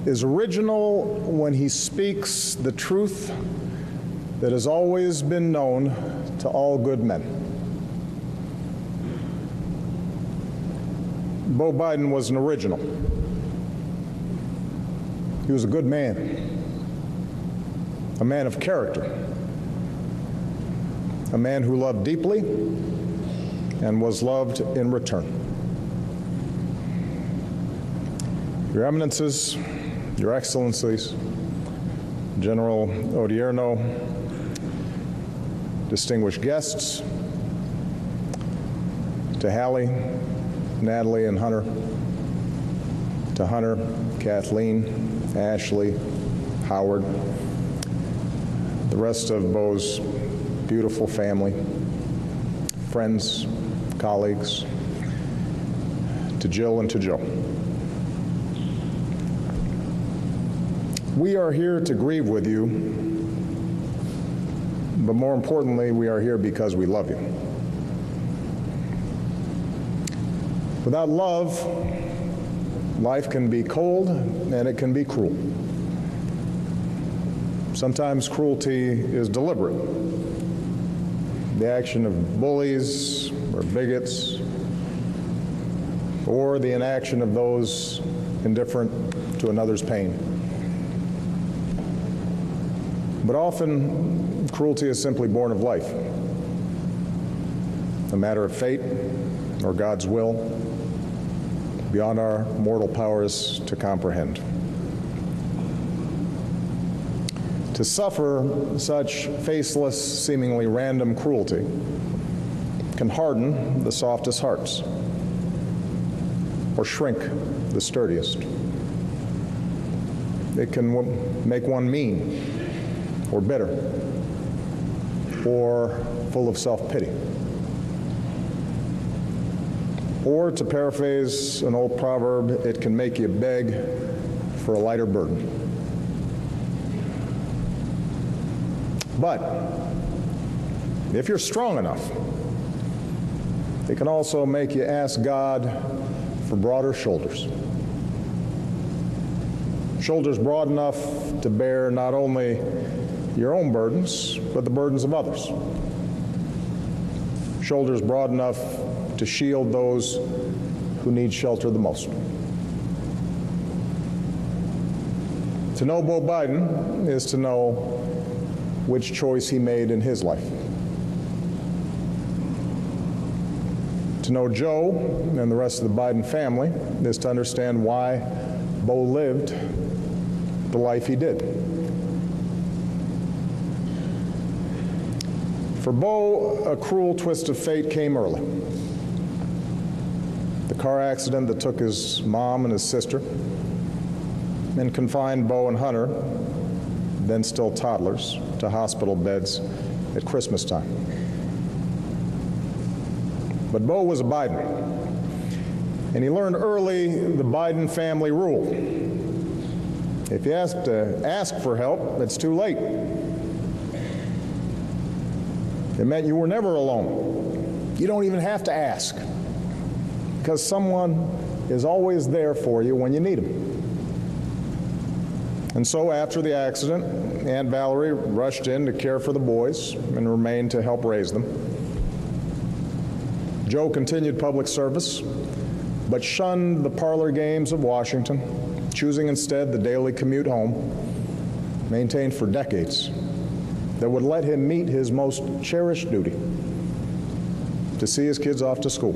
is original when he speaks the truth that has always been known to all good men. Beau Biden was an original. He was a good man, a man of character, a man who loved deeply and was loved in return. Your Eminences, Your Excellencies, General Odierno, distinguished guests, to Hallie, Natalie, and Hunter, to Hunter, Kathleen, Ashley, Howard, the rest of Beau's beautiful family, friends, colleagues, to Jill and to Joe. We are here to grieve with you, but more importantly, we are here because we love you. Without love, life can be cold and it can be cruel. Sometimes cruelty is deliberate. The action of bullies or bigots, or the inaction of those indifferent to another's pain. But often, cruelty is simply born of life, a matter of fate or God's will, beyond our mortal powers to comprehend. To suffer such faceless, seemingly random cruelty can harden the softest hearts or shrink the sturdiest. It can make one mean or bitter or full of self-pity. Or, to paraphrase an old proverb, it can make you beg for a lighter burden. But if you're strong enough, it can also make you ask God for broader shoulders. Shoulders broad enough to bear not only your own burdens, but the burdens of others. Shoulders broad enough to shield those who need shelter the most. To know Beau Biden is to know which choice he made in his life. To know Joe and the rest of the Biden family is to understand why Beau lived the life he did. For Beau, a cruel twist of fate came early. The car accident that took his mom and his sister and confined Beau and Hunter, then still toddlers, to hospital beds at Christmas time. But Beau was a Biden, and he learned early the Biden family rule. If you have to ask for help, it's too late. It meant you were never alone. You don't even have to ask, because someone is always there for you when you need them. And so after the accident, Aunt Valerie rushed in to care for the boys and remained to help raise them. Joe continued public service, but shunned the parlor games of Washington, choosing instead the daily commute home, maintained for decades, that would let him meet his most cherished duty, to see his kids off to school,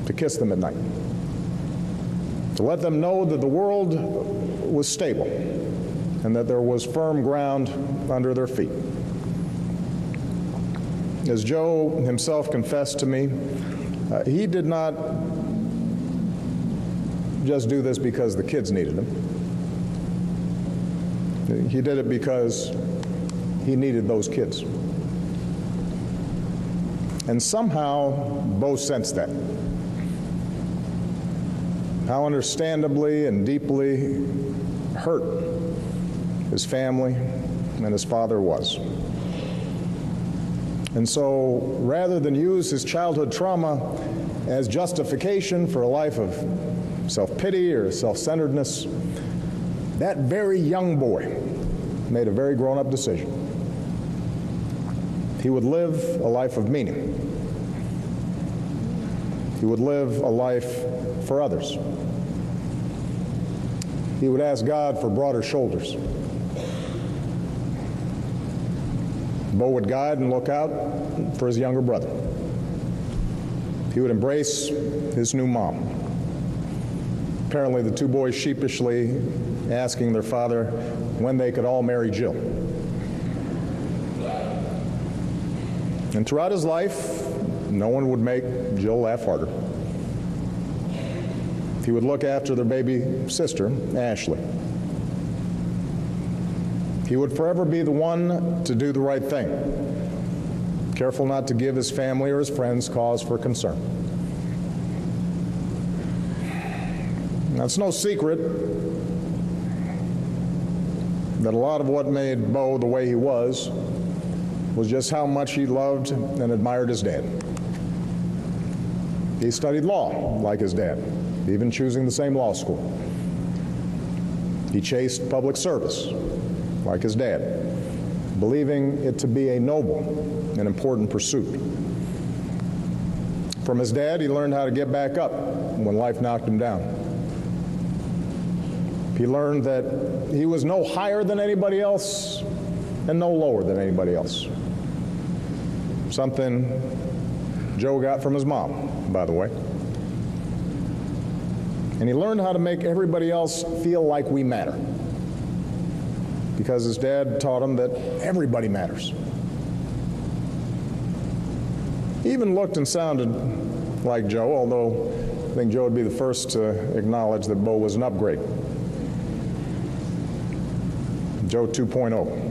to kiss them at night, to let them know that the world was stable and that there was firm ground under their feet. As Joe himself confessed to me, he did not just do this because the kids needed him. He did it because he needed those kids. And somehow, Beau sensed that. How understandably and deeply hurt his family and his father was. And so, rather than use his childhood trauma as justification for a life of self-pity or self-centeredness, that very young boy made a very grown-up decision. He would live a life of meaning. He would live a life for others. He would ask God for broader shoulders. Beau would guide and look out for his younger brother. He would embrace his new mom. Apparently, the two boys sheepishly asking their father when they could all marry Jill. And throughout his life, no one would make Jill laugh harder. He would look after their baby sister, Ashley. He would forever be the one to do the right thing, careful not to give his family or his friends cause for concern. Now, it's no secret that a lot of what made Beau the way he was just how much he loved and admired his dad. He studied law like his dad, even choosing the same law school. He chased public service like his dad, believing it to be a noble and important pursuit. From his dad, he learned how to get back up when life knocked him down. He learned that he was no higher than anybody else and no lower than anybody else. Something Joe got from his mom, by the way. And he learned how to make everybody else feel like we matter, because his dad taught him that everybody matters. He even looked and sounded like Joe, although I think Joe would be the first to acknowledge that Beau was an upgrade. Joe 2.0.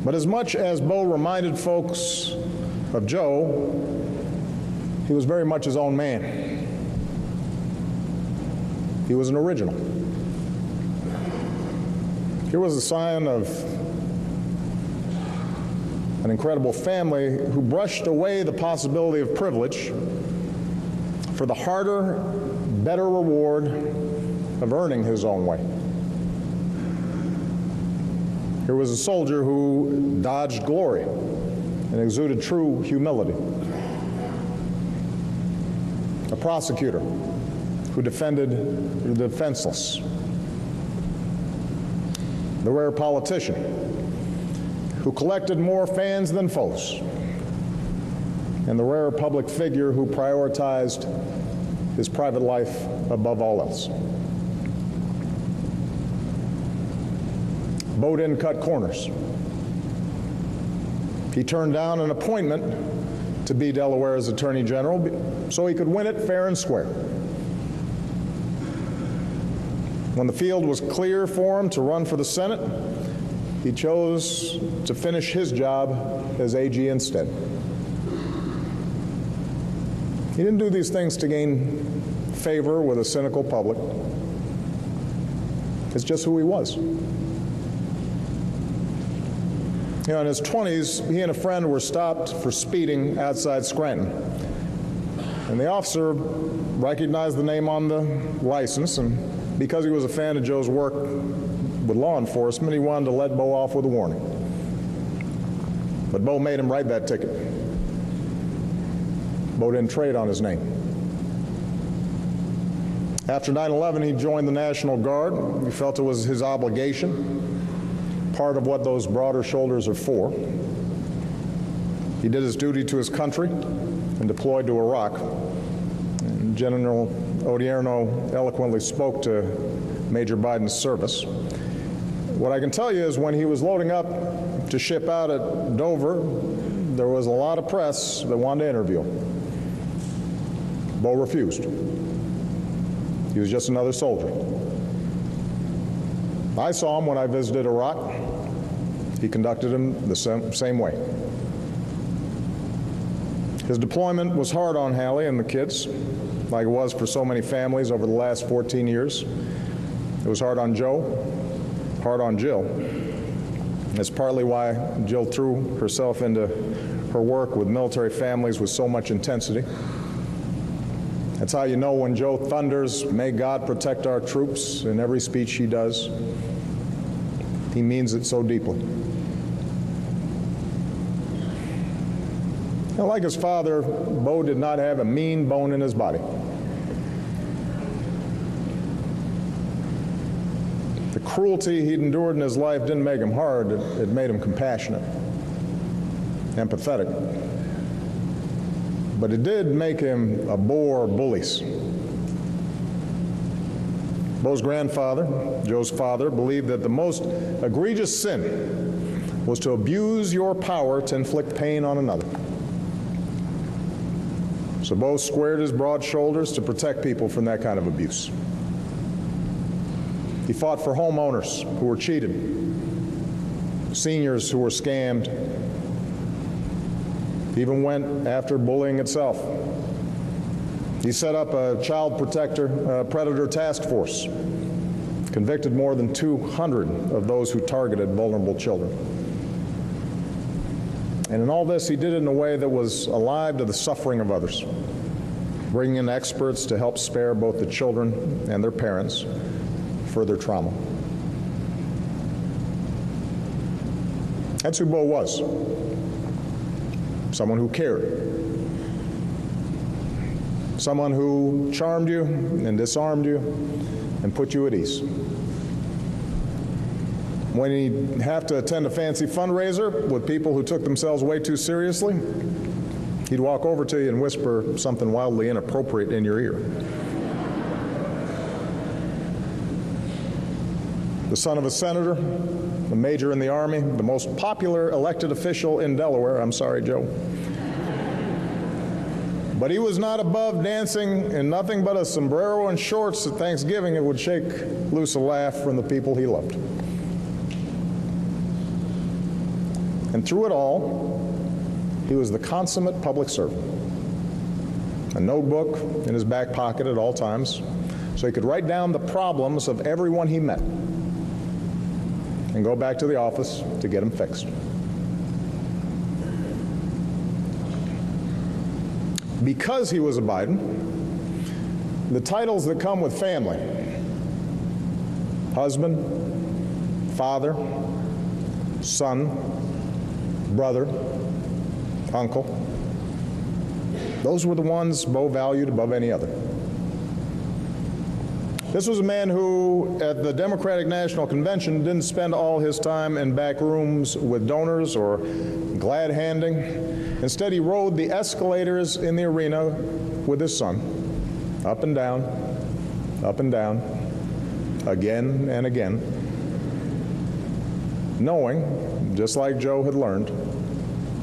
But as much as Beau reminded folks of Joe, he was very much his own man. He was an original. Here was a sign of an incredible family who brushed away the possibility of privilege for the harder, better reward of earning his own way. Here was a soldier who dodged glory and exuded true humility. A prosecutor who defended the defenseless. The rare politician who collected more fans than foes. And the rare public figure who prioritized his private life above all else. Beau didn't cut corners. He turned down an appointment to be Delaware's Attorney General so he could win it fair and square. When the field was clear for him to run for the Senate, he chose to finish his job as AG instead. He didn't do these things to gain favor with a cynical public. It's just who he was. You know, in his 20s, he and a friend were stopped for speeding outside Scranton. And the officer recognized the name on the license, and because he was a fan of Joe's work with law enforcement, he wanted to let Beau off with a warning. But Beau made him write that ticket. Beau didn't trade on his name. After 9/11, he joined the National Guard. He felt it was his obligation, part of what those broader shoulders are for. He did his duty to his country and deployed to Iraq. And General Odierno eloquently spoke to Major Biden's service. What I can tell you is when he was loading up to ship out at Dover, there was a lot of press that wanted to interview him. Beau refused. He was just another soldier. I saw him when I visited Iraq. He conducted him the same way. His deployment was hard on Hallie and the kids, like it was for so many families over the last 14 years. It was hard on Joe, hard on Jill. That's partly why Jill threw herself into her work with military families with so much intensity. That's how you know when Jo thunders, "May God protect our troops," in every speech he does. He means it so deeply. Now, like his father, Beau did not have a mean bone in his body. The cruelty he'd endured in his life didn't make him hard, it made him compassionate, empathetic. But it did make him abhor bullies. Beau's grandfather, Jo's father, believed that the most egregious sin was to abuse your power to inflict pain on another. So Beau squared his broad shoulders to protect people from that kind of abuse. He fought for homeowners who were cheated, seniors who were scammed. He even went after bullying itself. He set up a child predator task force, convicted more than 200 of those who targeted vulnerable children. And in all this, he did it in a way that was alive to the suffering of others, bringing in experts to help spare both the children and their parents further trauma. That's who Beau was. Someone who cared. Someone who charmed you and disarmed you and put you at ease. When he'd have to attend a fancy fundraiser with people who took themselves way too seriously, he'd walk over to you and whisper something wildly inappropriate in your ear. The son of a senator, a major in the Army, the most popular elected official in Delaware. I'm sorry, Joe. But he was not above dancing in nothing but a sombrero and shorts at Thanksgiving. It would shake loose a laugh from the people he loved. And through it all, he was the consummate public servant. A notebook in his back pocket at all times, so he could write down the problems of everyone he met and go back to the office to get them fixed. Because he was a Biden, the titles that come with family, husband, father, son, brother, uncle, those were the ones Beau valued above any other. This was a man who, at the Democratic National Convention, didn't spend all his time in back rooms with donors or glad-handing. Instead, he rode the escalators in the arena with his son, up and down, again and again, knowing, just like Joe had learned,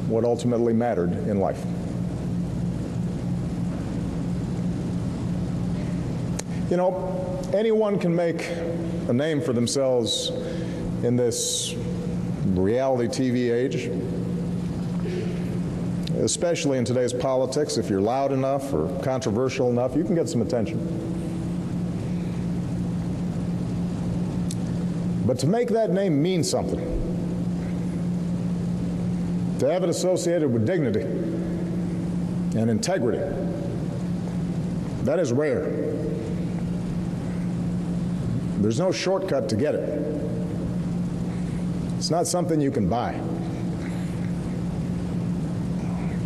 what ultimately mattered in life. You know, anyone can make a name for themselves in this reality TV age, especially in today's politics. If you're loud enough or controversial enough, you can get some attention. But to make that name mean something, to have it associated with dignity and integrity, that is rare. There's no shortcut to get it. It's not something you can buy.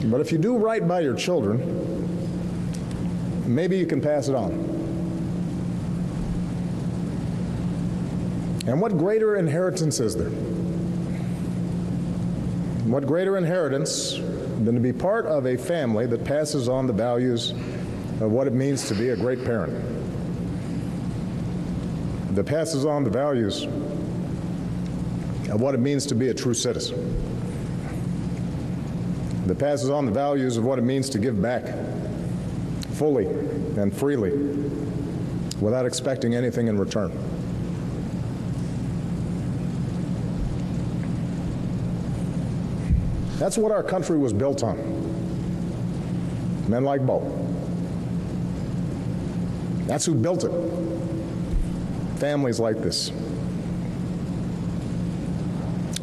But if you do right by your children, maybe you can pass it on. And what greater inheritance is there? What greater inheritance than to be part of a family that passes on the values of what it means to be a great parent, that passes on the values of what it means to be a true citizen, that passes on the values of what it means to give back fully and freely without expecting anything in return. That's what our country was built on. Men like Beau. That's who built it. Families like this.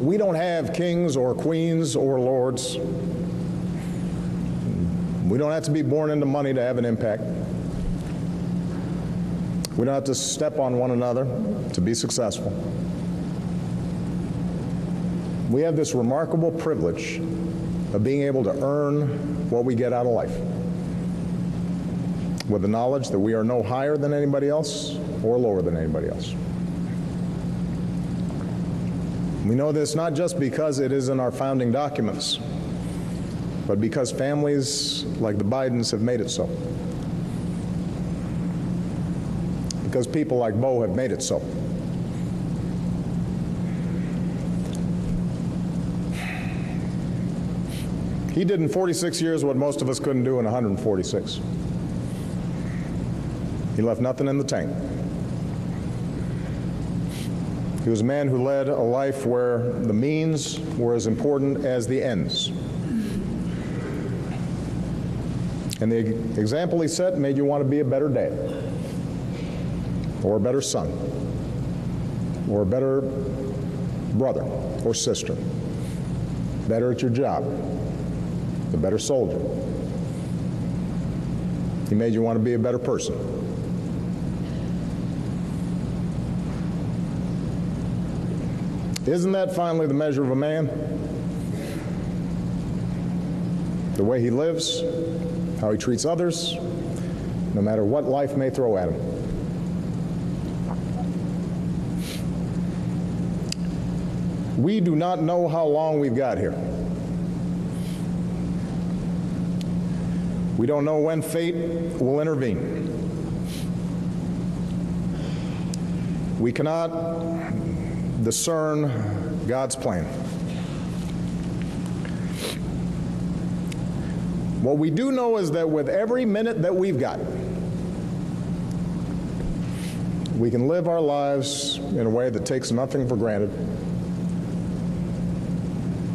We don't have kings or queens or lords. We don't have to be born into money to have an impact. We don't have to step on one another to be successful. We have this remarkable privilege of being able to earn what we get out of life, with the knowledge that we are no higher than anybody else or lower than anybody else. We know this not just because it is in our founding documents, but because families like the Bidens have made it so. Because people like Beau have made it so. He did in 46 years what most of us couldn't do in 146. He left nothing in the tank. He was a man who led a life where the means were as important as the ends. And the example he set made you want to be a better dad, or a better son, or a better brother or sister, better at your job, a better soldier. He made you want to be a better person. Isn't that finally the measure of a man? The way he lives, how he treats others, no matter what life may throw at him. We do not know how long we've got here. We don't know when fate will intervene. We cannot discern God's plan. What we do know is that with every minute that we've got, we can live our lives in a way that takes nothing for granted.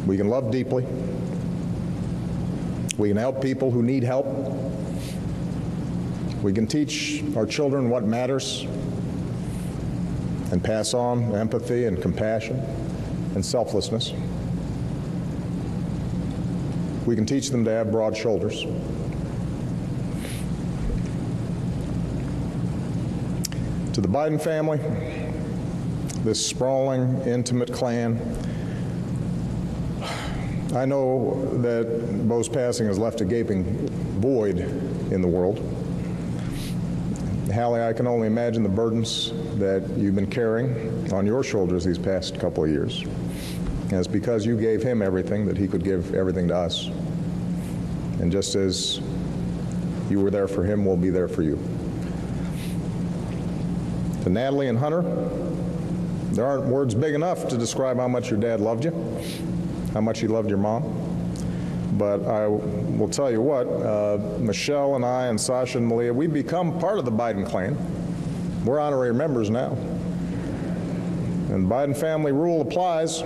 We can love deeply. We can help people who need help. We can teach our children what matters and pass on empathy and compassion and selflessness. We can teach them to have broad shoulders. To the Biden family, this sprawling, intimate clan, I know that Beau's passing has left a gaping void in the world. Hallie, I can only imagine the burdens that you've been carrying on your shoulders these past couple of years. And it's because you gave him everything that he could give everything to us. And just as you were there for him, we'll be there for you. To Natalie and Hunter, there aren't words big enough to describe how much your dad loved you, how much he loved your mom. But I will tell you what, Michelle and I and Sasha and Malia, we've become part of the Biden clan. We're honorary members now. And Biden family rule applies.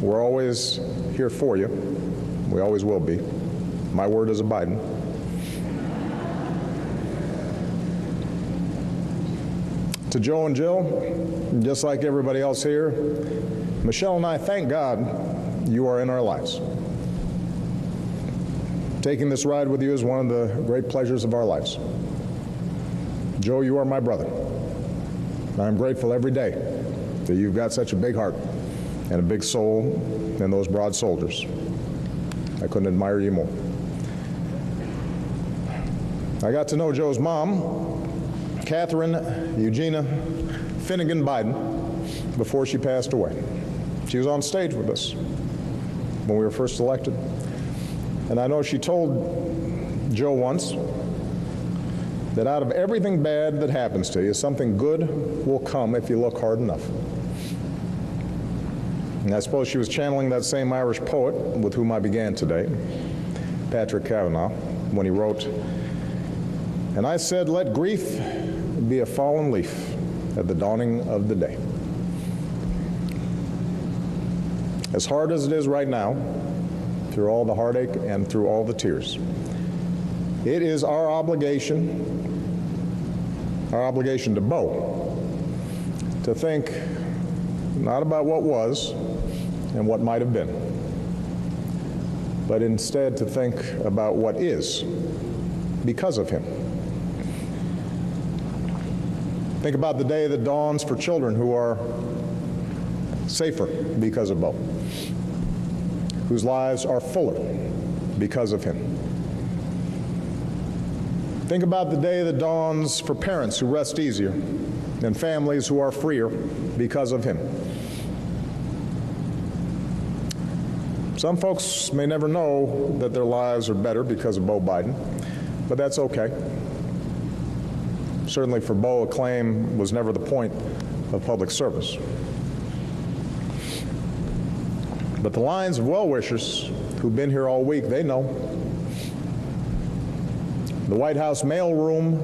We're always here for you. We always will be. My word is a Biden. To Joe and Jill, just like everybody else here, Michelle and I thank God you are in our lives. Taking this ride with you is one of the great pleasures of our lives. Joe, you are my brother. I'm grateful every day that you've got such a big heart and a big soul and those broad shoulders. I couldn't admire you more. I got to know Joe's mom, Catherine Eugenia Finnegan Biden, before she passed away. She was on stage with us when we were first elected. And I know she told Joe once that out of everything bad that happens to you, something good will come if you look hard enough. And I suppose she was channeling that same Irish poet with whom I began today, Patrick Kavanagh, when he wrote, "And I said, let grief be a fallen leaf at the dawning of the day." As hard as it is right now, through all the heartache and through all the tears, it is our obligation to Beau, to think not about what was and what might have been, but instead to think about what is because of him. Think about the day that dawns for children who are safer because of Beau, whose lives are fuller because of him. Think about the day that dawns for parents who rest easier and families who are freer because of him. Some folks may never know that their lives are better because of Beau Biden, but that's okay. Certainly for Beau, acclaim was never the point of public service. But the lines of well-wishers who've been here all week, they know. The White House mailroom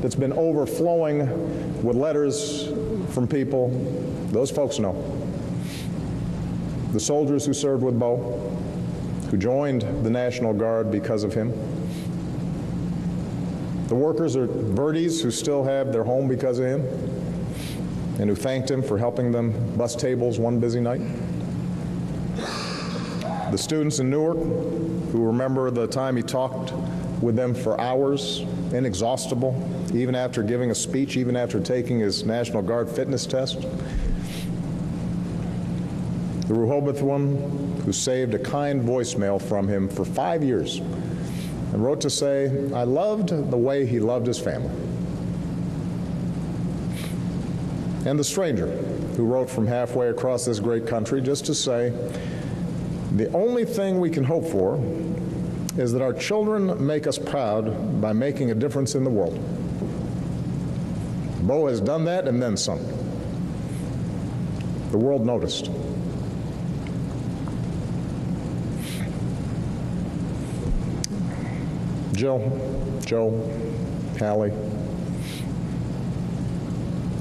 that's been overflowing with letters from people, those folks know. The soldiers who served with Beau, who joined the National Guard because of him. The workers or Verdes who still have their home because of him and who thanked him for helping them bus tables one busy night. The students in Newark who remember the time he talked with them for hours, inexhaustible, even after giving a speech, even after taking his National Guard fitness test. The Rehoboth woman who saved a kind voicemail from him for 5 years and wrote to say, "I loved the way he loved his family." And the stranger who wrote from halfway across this great country just to say, "The only thing we can hope for is that our children make us proud by making a difference in the world." Beau has done that and then some. The world noticed. Jill, Joe, Hallie,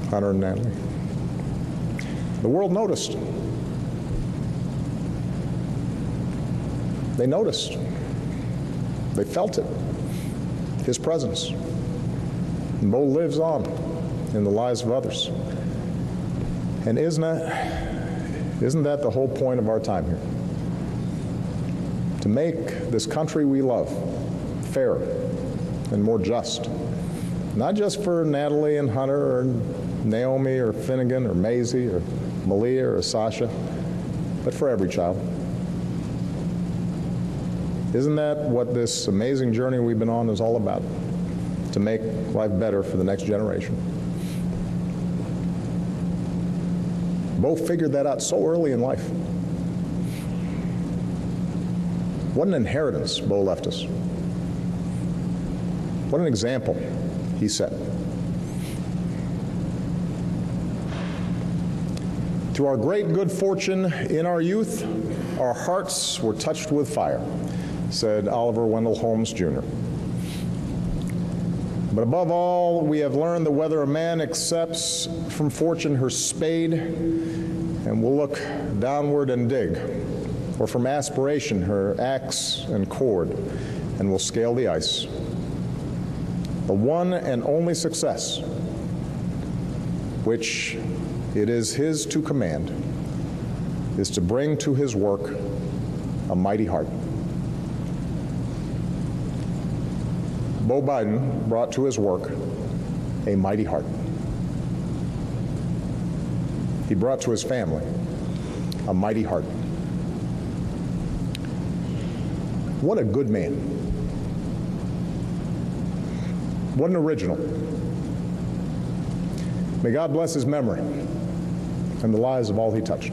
Hunter and Natalie. The world noticed. They noticed. They felt it, his presence. And Beau lives on in the lives of others. And isn't that the whole point of our time here? To make this country we love fairer and more just. Not just for Natalie and Hunter or Naomi or Finnegan or Maisie or Malia or Sasha, but for every child. Isn't that what this amazing journey we've been on is all about? To make life better for the next generation. Beau figured that out so early in life. What an inheritance Beau left us. What an example he set. To our great good fortune in our youth, our hearts were touched with fire, said Oliver Wendell Holmes, Jr. But above all, we have learned that whether a man accepts from fortune her spade and will look downward and dig, or from aspiration her axe and cord and will scale the ice, the one and only success which it is his to command is to bring to his work a mighty heart. Beau Biden brought to his work a mighty heart. He brought to his family a mighty heart. What a good man. What an original. May God bless his memory and the lives of all he touched.